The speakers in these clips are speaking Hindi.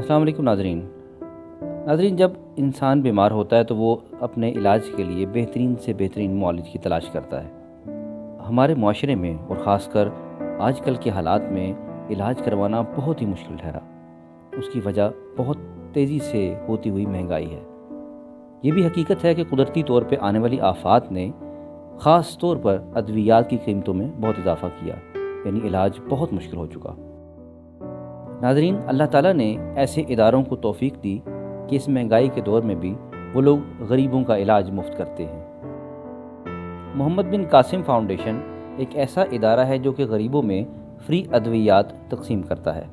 अस्सलाम वालेकुम नाज़रीन, जब इंसान बीमार होता है तो वो अपने इलाज के लिए बेहतरीन से बेहतरीन मुआलिज की तलाश करता है। हमारे माशरे में और ख़ासकर आजकल के हालात में इलाज करवाना बहुत ही मुश्किल ठहरा। उसकी वजह बहुत तेज़ी से होती हुई महंगाई है। ये भी हकीकत है कि कुदरती तौर पे आने वाली आफ़ात ने ख़ास तौर पर अद्वियात की कीमतों में बहुत इजाफ़ा किया, यानी इलाज बहुत मुश्किल हो चुका। नाज़रीन, अल्लाह ताला ने ऐसे इदारों को तौफ़ीक दी कि इस महंगाई के दौर में भी वो लोग गरीबों का इलाज मुफ्त करते हैं। मोहम्मद बिन कासिम फाउंडेशन एक ऐसा इदारा है जो कि गरीबों में फ्री अद्वियात तकसीम करता है।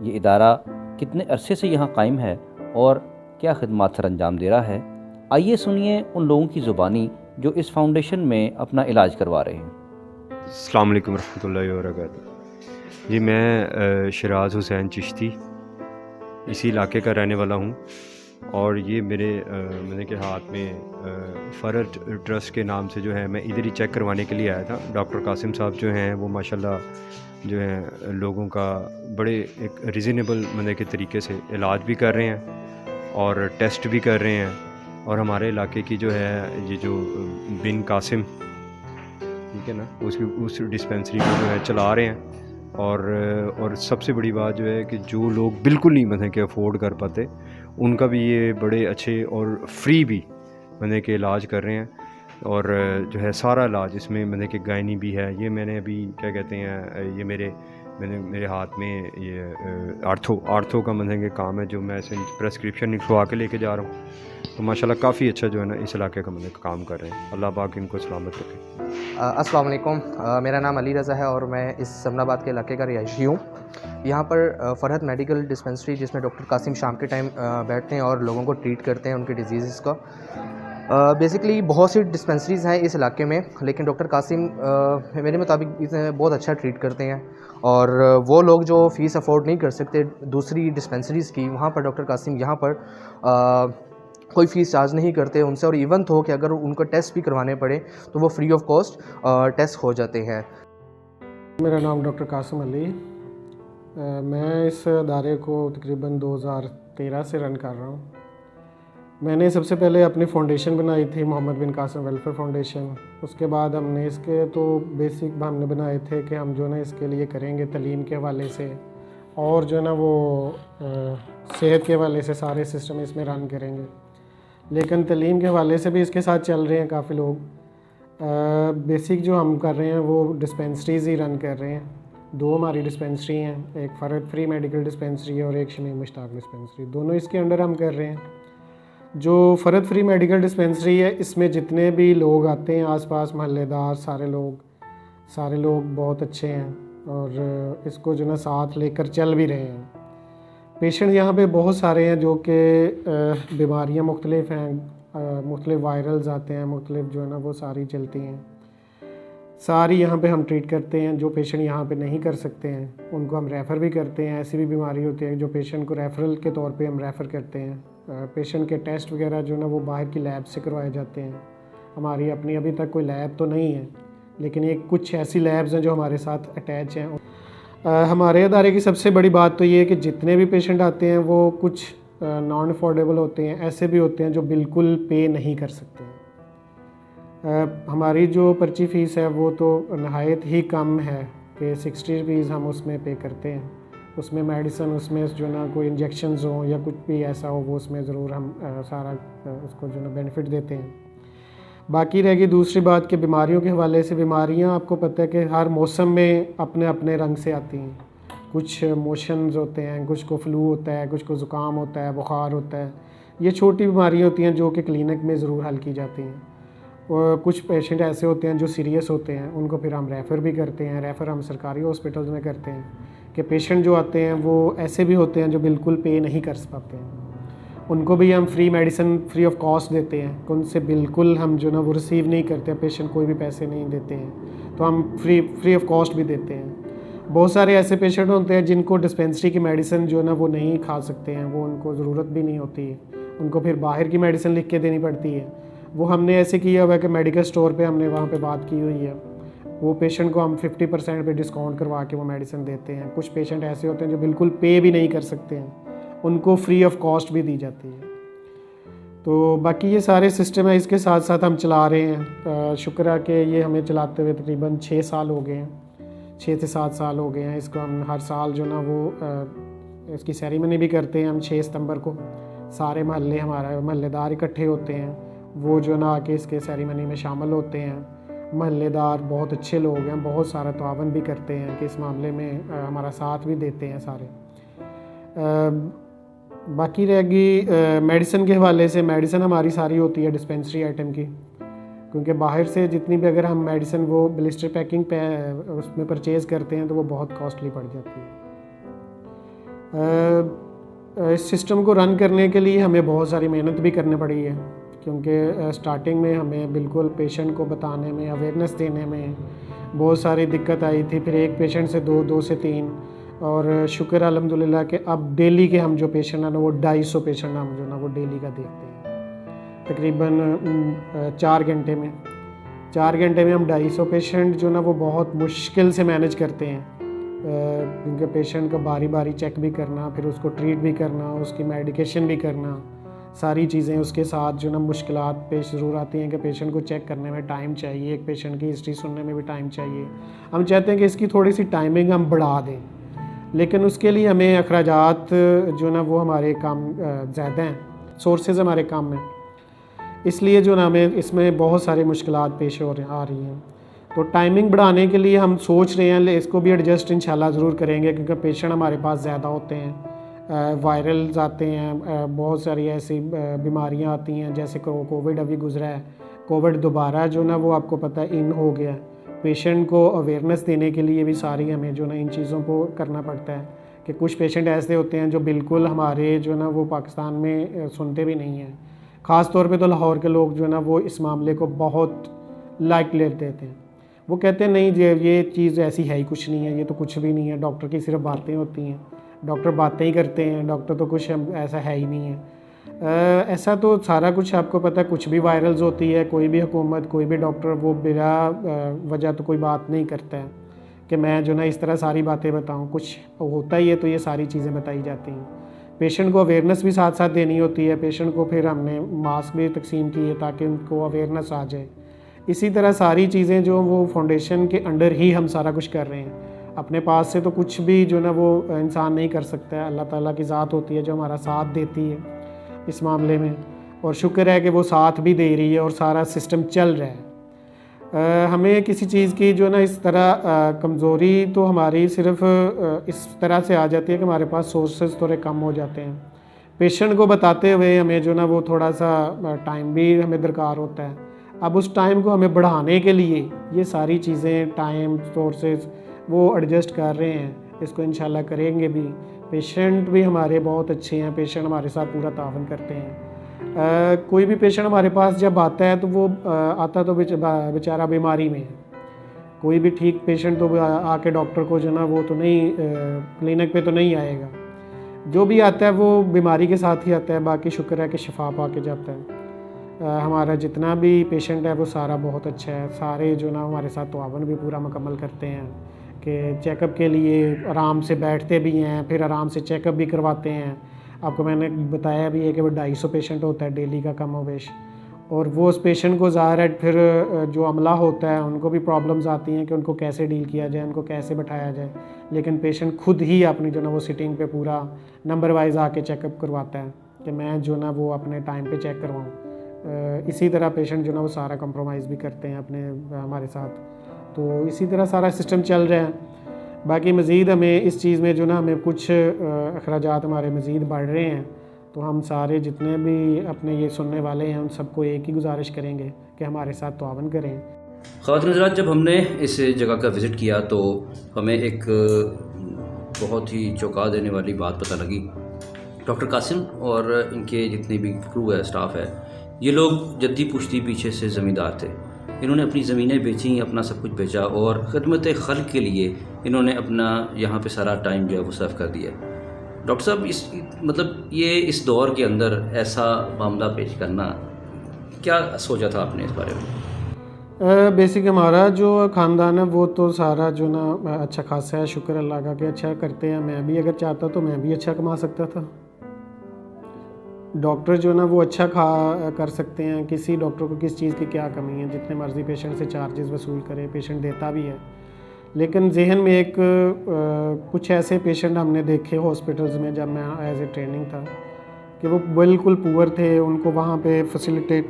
ये इदारा कितने अरसे से यहाँ कायम है और क्या खिदमत सर अंजाम दे रहा है, आइए सुनिए उन लोगों की ज़ुबानी जो इस फाउंडेशन में अपना इलाज करवा रहे हैं। अस्सलाम वालेकुम रहमतुल्लाहि व बरकातहू। जी, मैं शराज़ हुसैन चिश्ती इसी इलाके का रहने वाला हूँ और ये मेरे मैंने के हाथ में फ़रज ट्रस्ट के नाम से जो है मैं इधर ही चेक करवाने के लिए आया था। डॉक्टर कासिम साहब जो हैं वो माशाल्लाह जो है लोगों का बड़े एक रीज़नेबल मतलब के तरीके से इलाज भी कर रहे हैं और टेस्ट भी कर रहे हैं। और हमारे इलाके की जो है ये जो बिन कासिम, ठीक है ना, उस डिस्पेंसरी को जो है चला रहे हैं। और सबसे बड़ी बात जो है कि जो लोग बिल्कुल नहीं मतलब कि अफोर्ड कर पाते उनका भी ये बड़े अच्छे और फ्री भी मतलब कि इलाज कर रहे हैं। और जो है सारा इलाज इसमें मतलब कि गायनी भी है। ये मैंने अभी क्या कहते हैं ये मेरे हाथ में ये आर्थो का मतलब कि काम है जो मैं इसे प्रेस्क्रिप्शन लिखवा के लेके जा रहा हूँ। तो माशाल्लाह काफ़ी अच्छा जो है ना इस इलाके का मतलब काम कर रहे हैं। अल्लाह पाक इनको सलामत रखे। अस्सलाम वालेकुम। मेरा नाम अली रज़ा है और मैं इस समनाबाद के इलाके का रिहायशी हूँ। यहाँ पर फ़रहत मेडिकल डिस्पेंसरी, जिसमें डॉक्टर कासिम शाम के टाइम बैठते हैं और लोगों को ट्रीट करते हैं उनके डिजीज़ का। बेसिकली बहुत सी डिस्पेंसरीज़ हैं इस इलाके में, लेकिन डॉक्टर कासिम मेरे मुताबिक इसे बहुत अच्छा ट्रीट करते हैं। और वो लोग जो फ़ीस अफोर्ड नहीं कर सकते दूसरी डिस्पेंसरीज़ की, वहाँ पर डॉक्टर कासिम यहाँ पर कोई फ़ीस चार्ज नहीं करते उनसे। और इवन तो कि अगर उनको टेस्ट भी करवाने पड़े तो वो फ्री ऑफ कॉस्ट टेस्ट हो जाते हैं। मेरा नाम डॉक्टर कासिम अली। मैं इस अदारे को तकरीबन 2013 से रन कर रहा हूँ। मैंने सबसे पहले अपनी फ़ाउंडेशन बनाई थी, मोहम्मद बिन कासिम वेलफेयर फाउंडेशन। उसके बाद हमने इसके तो बेसिक हमने बनाए थे कि हम जो है ना इसके लिए करेंगे तलीम के हवाले से, और जो है ना वो सेहत के हवाले से सारे सिस्टम इसमें रन करेंगे। लेकिन तलीम के हवाले से भी इसके साथ चल रहे हैं काफ़ी लोग। बेसिक जो हम कर रहे हैं वो डिस्पेंसरीज़ ही रन कर रहे हैं। 2 हमारी डिस्पेंसरी हैं, एक फ़रहत फ्री मेडिकल डिस्पेंसरी है और एक शमीम मुश्ताक डिस्पेंसरी। दोनों इसके अंडर हम कर रहे हैं। जो फ़रहत फ्री मेडिकल डिस्पेंसरी है, इसमें जितने भी लोग आते हैं आसपास मोहल्लेदार, सारे लोग बहुत अच्छे हैं और इसको जो ना साथ लेकर चल भी रहे हैं। पेशेंट यहाँ पे बहुत सारे हैं जो कि बीमारियाँ मुख्तलिफ हैं, मुख्तलिफ वायरल्स आते हैं, मुख्तलिफ जो है ना वो सारी चलती हैं। सारी यहाँ पे हम ट्रीट करते हैं। जो पेशेंट यहाँ पे नहीं कर सकते हैं उनको हम रेफ़र भी करते हैं। ऐसी भी बीमारी होती है जो पेशेंट को रेफ़रल के तौर पे हम रेफ़र करते हैं। पेशेंट के टेस्ट वगैरह जो ना वो बाहर की लैब से करवाए जाते हैं। हमारी अपनी अभी तक कोई लैब तो नहीं है, लेकिन ये कुछ ऐसी लैब्स हैं जो हमारे साथ अटैच हैं। हमारे अदारे की सबसे बड़ी बात तो ये है कि जितने भी पेशेंट आते हैं वो कुछ नॉन अफोर्डेबल होते हैं, ऐसे भी होते हैं जो बिल्कुल पे नहीं कर सकते हैं। हमारी जो पर्ची फ़ीस है वो तो नहायत ही कम है कि 60 रुपीज़ हम उसमें पे करते हैं। उसमें मेडिसिन, उसमें जो ना कोई इंजेक्शंस हो या कुछ भी ऐसा हो वो उसमें ज़रूर हम सारा उसको जो ना बेनिफिट देते हैं। बाकी रहेगी दूसरी बात कि बीमारियों के हवाले से, बीमारियां आपको पता है कि हर मौसम में अपने अपने रंग से आती हैं। कुछ मोशंस होते हैं, कुछ को फ्लू होता है, कुछ को ज़ुकाम होता है, बुखार होता है। ये छोटी बीमारियां होती हैं जो कि क्लिनिक में ज़रूर हल की जाती हैं। और कुछ पेशेंट ऐसे होते हैं जो सीरियस होते हैं, उनको फिर हम रेफ़र भी करते हैं। रेफ़र हम सरकारी हॉस्पिटल्स में करते हैं कि पेशेंट जो आते हैं वो ऐसे भी होते हैं जो बिल्कुल पे नहीं कर पाते हैं। उनको भी हम free medicine free of cost देते हैं। उनसे बिल्कुल हम जो ना वो रिसीव नहीं करते, पेशेंट कोई भी पैसे नहीं देते हैं, तो हम फ्री ऑफ कॉस्ट भी देते हैं। बहुत सारे ऐसे पेशेंट होते हैं जिनको डिस्पेंसरी की मेडिसिन जो है ना वो नहीं खा सकते हैं, वो उनको ज़रूरत भी नहीं होती है, उनको फिर बाहर की मेडिसिन लिख के देनी पड़ती है। वो हमने ऐसे किया हुआ है कि मेडिकल स्टोर पे हमने वहाँ पे बात की हुई है, वो पेशेंट को हम 50% पे डिस्काउंट करवा के वो मेडिसिन देते हैं। कुछ पेशेंट ऐसे होते हैं जो बिल्कुल पे भी नहीं कर सकते हैं, उनको फ्री ऑफ कॉस्ट भी दी जाती है। तो बाकी ये सारे सिस्टम है, इसके साथ साथ हम चला रहे हैं। शुक्र है कि ये हमें चलाते हुए तकरीबन 6 साल हो गए हैं, 6 से 7 साल हो गए हैं। इसको हम हर साल जो ना वो इसकी सेरेमनी भी करते हैं हम 6 सितंबर को। सारे मोहल्ले हमारा मोहल्लेदार इकट्ठे होते हैं, वो जो ना आके इसके सेरेमनी में शामिल होते हैं। मोहल्लेदार बहुत अच्छे लोग हैं, बहुत सारा तावन भी करते हैं कि इस मामले में हमारा साथ भी देते हैं सारे। बाकी रहेगी मेडिसिन के हवाले से, मेडिसिन हमारी सारी होती है डिस्पेंसरी आइटम की, क्योंकि बाहर से जितनी भी अगर हम मेडिसिन वो ब्लिस्टर पैकिंग पे उसमें परचेज़ करते हैं तो वो बहुत कॉस्टली पड़ जाती है। इस सिस्टम को रन करने के लिए हमें बहुत सारी मेहनत भी करनी पड़ी है, क्योंकि स्टार्टिंग में हमें बिल्कुल पेशेंट को बताने में, अवेयरनेस देने में बहुत सारी दिक्कत आई थी। फिर एक पेशेंट से 2, 2 से 3, और शुक्र अल्हम्दुलिल्लाह कि अब डेली के हम जो पेशेंट हैं ना वो 250 पेशेंट हम जो ना वो डेली का देखते हैं। तकरीबन 4 घंटे में 250 पेशेंट जो ना वो बहुत मुश्किल से मैनेज करते हैं, क्योंकि पेशेंट का बारी बारी चेक भी करना, फिर उसको ट्रीट भी करना, उसकी मेडिकेशन भी करना, सारी चीज़ें उसके साथ जो ना मुश्किलात पेश ज़रूर आती हैं कि पेशेंट को चेक करने में टाइम चाहिए, एक पेशेंट की हिस्ट्री सुनने में भी टाइम चाहिए। हम चाहते हैं कि इसकी थोड़ी सी टाइमिंग हम बढ़ा दें, लेकिन उसके लिए हमें अखराजात जो ना वो हमारे काम ज़्यादा हैं, सोर्सेज हमारे काम में, इसलिए जो ना हमें इसमें बहुत सारी मुश्किलात पेश आ रही हैं। तो टाइमिंग बढ़ाने के लिए हम सोच रहे हैं, इसको भी एडजस्ट इंशाल्लाह ज़रूर करेंगे, क्योंकि पेशेंट हमारे पास ज़्यादा होते हैं, वायरल्स आते हैं, बहुत सारी ऐसी बीमारियां आती हैं, जैसे कोविड अभी गुजरा है, कोविड दोबारा जो ना वो आपको पता है इन हो गया। पेशेंट को अवेयरनेस देने के लिए भी सारी हमें जो ना इन चीज़ों को करना पड़ता है कि कुछ पेशेंट ऐसे होते हैं जो बिल्कुल हमारे जो ना वो पाकिस्तान में सुनते भी नहीं हैं। ख़ास तौर पे तो लाहौर के लोग जो ना वो इस मामले को बहुत लाइट ले देते हैं। वो कहते हैं नहीं ये चीज़ ऐसी है ही कुछ नहीं है, ये तो कुछ भी नहीं है, डॉक्टर की सिर्फ बातें होती हैं, डॉक्टर बातें ही करते हैं, डॉक्टर तो कुछ ऐसा है ही नहीं है। ऐसा तो सारा कुछ आपको पता है, कुछ भी वायरल्स होती है, कोई भी हुकूमत, कोई भी डॉक्टर वो बिला वजह तो कोई बात नहीं करता है कि मैं जो ना इस तरह सारी बातें बताऊं। कुछ होता ही है तो ये सारी चीज़ें बताई जाती हैं। पेशेंट को अवेयरनेस भी साथ साथ देनी होती है। पेशेंट को फिर हमने मास्क भी तकसीम किए ताकि उनको अवेयरनेस आ जाए। इसी तरह सारी चीज़ें जो वो फाउंडेशन के अंडर ही हम सारा कुछ कर रहे हैं। अपने पास से तो कुछ भी जो ना वो इंसान नहीं कर सकता है, अल्लाह ताला की ज़ात होती है जो हमारा साथ देती है इस मामले में, और शुक्र है कि वो साथ भी दे रही है और सारा सिस्टम चल रहा है। हमें किसी चीज़ की जो ना इस तरह कमज़ोरी तो हमारी सिर्फ इस तरह से आ जाती है कि हमारे पास सोर्सेज थोड़े कम हो जाते हैं। पेशेंट को बताते हुए हमें जो ना वो थोड़ा सा टाइम भी हमें दरकार होता है। अब उस टाइम को हमें बढ़ाने के लिए ये सारी चीज़ें, टाइम, सोर्सेज वो एडजस्ट कर रहे हैं, इसको इंशाल्लाह करेंगे भी। पेशेंट भी हमारे बहुत अच्छे हैं, पेशेंट हमारे साथ पूरा तावन करते हैं। कोई भी पेशेंट हमारे पास जब आता है तो वो आता तो बेचारा बीमारी में है। कोई भी ठीक पेशेंट तो आके डॉक्टर को जो ना वो तो नहीं क्लिनिक पे तो नहीं आएगा। जो भी आता है वो बीमारी के साथ ही आता है। बाकी शुक्र है कि शिफा पा के जाता है। हमारा जितना भी पेशेंट है वो सारा बहुत अच्छा है। सारे जो ना हमारे साथ तावन भी पूरा मुकम्मल करते हैं कि चेकअप के लिए आराम से बैठते भी हैं, फिर आराम से चेकअप भी करवाते हैं। आपको मैंने बताया भी है कि वो 250 पेशेंट होता है डेली का कम वेश, और वो उस पेशेंट को ज़ाहिर है फिर जो अमला होता है उनको भी प्रॉब्लम्स आती हैं कि उनको कैसे डील किया जाए, उनको कैसे बैठाया जाए। लेकिन पेशेंट खुद ही अपनी जो ना वो सिटिंग पे पूरा नंबर वाइज आके चेकअप करवाता है कि मैं जो ना वो अपने टाइम पे चेक करवाऊँ। इसी तरह पेशेंट जो ना वो सारा कंप्रोमाइज़ भी करते हैं अपने हमारे साथ। तो इसी तरह सारा सिस्टम चल रहा है। बाकी मज़ीद हमें इस चीज़ में जो ना हमें कुछ अखराजात हमारे मज़ीद बढ़ रहे हैं, तो हम सारे जितने भी अपने ये सुनने वाले हैं उन सबको एक ही गुजारिश करेंगे कि हमारे साथ तावन करें। ख़वातीन हज़रात, जब हमने इस जगह का विज़िट किया तो हमें एक बहुत ही चौंका देने वाली बात पता लगी। डॉक्टर कासिम और इनके जितने भी क्रू है, स्टाफ है, ये लोग जद्दी पुश्ती पीछे से ज़मींदार थे। इन्होंने अपनी ज़मीनें बेची, अपना सब कुछ बेचा और ख़िदमत खल्क़ के लिए इन्होंने अपना यहाँ पे सारा टाइम जो है वो सर्व कर दिया। डॉक्टर साहब, इस मतलब ये इस दौर के अंदर ऐसा मामला पेश करना, क्या सोचा था आपने इस बारे में? बेसिक हमारा जो ख़ानदान है वो तो सारा जो ना अच्छा खासा है, शुक्र अल्लाह का कि अच्छा करते हैं। मैं भी अगर चाहता तो मैं भी अच्छा कमा सकता था, डॉक्टर जो है ना वो अच्छा कर सकते हैं, किसी डॉक्टर को किस चीज़ की क्या कमी है, जितने मर्ज़ी पेशेंट से चार्जेस वसूल करे, पेशेंट देता भी है। लेकिन जहन में एक कुछ ऐसे पेशेंट हमने देखे हॉस्पिटल्स में जब मैं एज ए ट्रेनिंग था कि वो बिल्कुल पुअर थे, उनको वहाँ पे फैसिलिटेट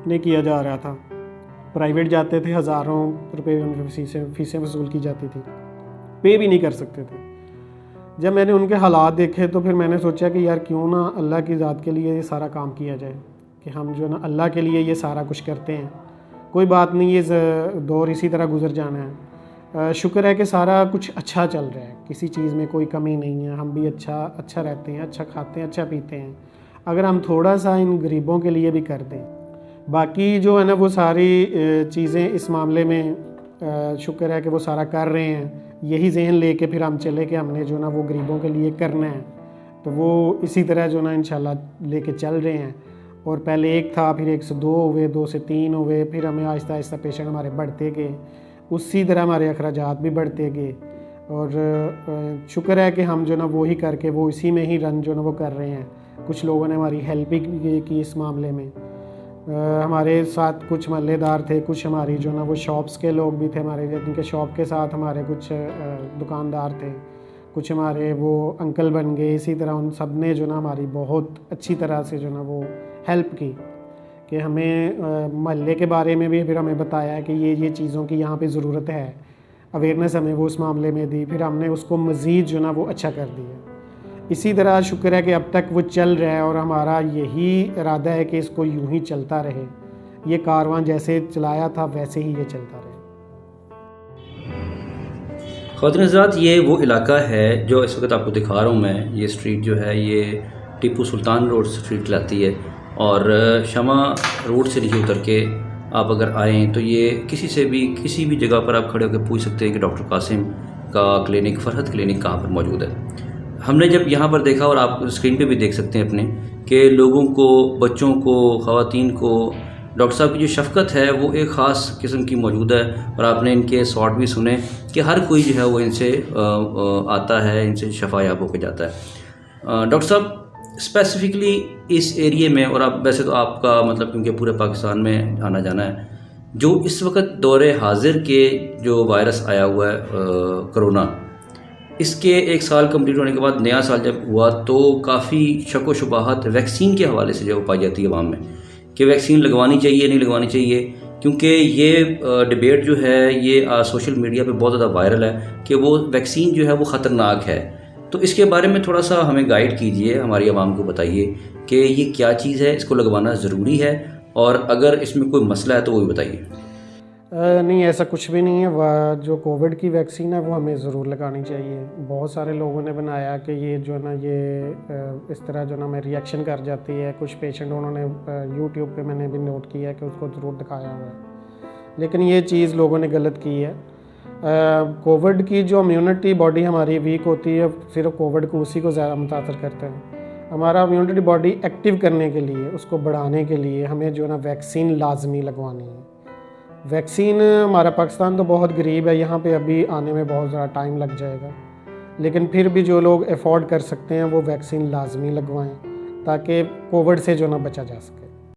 नहीं किया जा रहा था। प्राइवेट जाते थे, हज़ारों रुपए उनकी फीसें वसूल की जाती थी, पे भी नहीं कर सकते थे। जब मैंने उनके हालात देखे तो फिर मैंने सोचा कि यार क्यों ना अल्लाह की ज़ात के लिए ये सारा काम किया जाए, कि हम जो ना अल्लाह के लिए ये सारा कुछ करते हैं, कोई बात नहीं, ये दौर इसी तरह गुजर जाना है। शुक्र है कि सारा कुछ अच्छा चल रहा है, किसी चीज़ में कोई कमी नहीं है, हम भी अच्छा रहते हैं, अच्छा खाते हैं, अच्छा पीते हैं। अगर हम थोड़ा सा इन गरीबों के लिए भी कर दें, बाकी जो है ना वो सारी चीज़ें इस मामले में शुक्र है कि वो सारा कर रहे हैं। यही जहन लेके फिर हम चले कि हमने जो ना वो गरीबों के लिए करना है, तो वो इसी तरह जो ना इंशाल्लाह लेके चल रहे हैं। और पहले एक था, फिर 1 से 2 हुए, 2 से 3 हुए, फिर हमें आहिस्ता आहिस्ता पेशेंट हमारे बढ़ते गए, उसी तरह हमारे अखराजात भी बढ़ते गए। और शुक्र है कि हम जो ना वो ही करके वो इसी में ही रन जो ना वो कर रहे हैं। कुछ लोगों ने हमारी हेल्प भी की इस मामले में। हमारे साथ कुछ महल्लेदार थे, कुछ हमारी जो ना वो शॉप्स के लोग भी थे हमारे, जिनके शॉप के साथ हमारे कुछ दुकानदार थे, कुछ हमारे वो अंकल बन गए। इसी तरह उन सब ने जो ना हमारी बहुत अच्छी तरह से जो ना वो हेल्प की, कि हमें महल्ले के बारे में भी फिर हमें बताया कि ये चीज़ों की यहाँ पे ज़रूरत है, अवेयरनेस हमें वो उस मामले में दी, फिर हमने उसको मज़ीद जो ना वो अच्छा कर दिया। इसी तरह शुक्र है कि अब तक वो चल रहा है, और हमारा यही इरादा है कि इसको यूं ही चलता रहे, ये कारवां जैसे चलाया था वैसे ही ये चलता रहे। ख़वातीन हज़रात, ये वो इलाका है जो इस वक्त आपको दिखा रहा हूँ मैं। ये स्ट्रीट जो है ये टीपू सुल्तान रोड स्ट्रीट कहलाती है, और शमा रोड से नीचे उतर के आप अगर आएँ तो ये किसी भी जगह पर आप खड़े होकर पूछ सकते हैं कि डॉक्टर कासिम का क्लिनिक, फरहत क्लिनिक कहाँ पर मौजूद है। हमने जब यहाँ पर देखा, और आप स्क्रीन पे भी देख सकते हैं अपने, कि लोगों को, बच्चों को, ख़वातीन को डॉक्टर साहब की जो शफ़क़त है वो एक ख़ास किस्म की मौजूद है। और आपने इनके शॉट भी सुने कि हर कोई जो है वो इनसे आता है, इनसे शफ़ायाब होकर जाता है। डॉक्टर साहब स्पेसिफ़िकली इस एरिए में, और आप वैसे तो आपका मतलब क्योंकि पूरे पाकिस्तान में आना जाना है, जो इस वक्त दौरे हाजिर के जो वायरस आया हुआ है कोरोना, इसके 1 साल कंप्लीट होने के बाद नया साल जब हुआ तो काफ़ी शक व शुबाहत वैक्सीन के हवाले से जो पाई जाती है अवाम में, कि वैक्सीन लगवानी चाहिए नहीं लगवानी चाहिए, क्योंकि ये डिबेट जो है ये सोशल मीडिया पे बहुत ज़्यादा वायरल है कि वो वैक्सीन जो है वो ख़तरनाक है। तो इसके बारे में थोड़ा सा हमें गाइड कीजिए, हमारी आवाम को बताइए कि ये क्या चीज़ है, इसको लगवाना ज़रूरी है, और अगर इसमें कोई मसला है तो वो भी बताइए। नहीं, ऐसा कुछ भी नहीं है। जो कोविड की वैक्सीन है वो हमें ज़रूर लगानी चाहिए। बहुत सारे लोगों ने बनाया कि ये जो ना ये इस तरह जो ना में रिएक्शन कर जाती है। कुछ पेशेंट उन्होंने यूट्यूब पे मैंने भी नोट किया है कि उसको ज़रूर दिखाया हुआ है, लेकिन ये चीज़ लोगों ने गलत की है। कोविड की जो इम्यूनिटी बॉडी हमारी वीक होती है, सिर्फ कोविड को उसी को ज़्यादा मुतासर करते हैं। हमारा इम्यूनिटी बॉडी एक्टिव करने के लिए, उसको बढ़ाने के लिए हमें जो ना वैक्सीन लाजमी लगवानी है। वैक्सीन, हमारा पाकिस्तान तो बहुत गरीब है, यहाँ पे अभी आने में बहुत ज़्यादा टाइम लग जाएगा, लेकिन फिर भी जो लोग अफोर्ड कर सकते हैं वो वैक्सीन लाजमी लगवाएं, ताकि कोविड से जो ना बचा जा सके।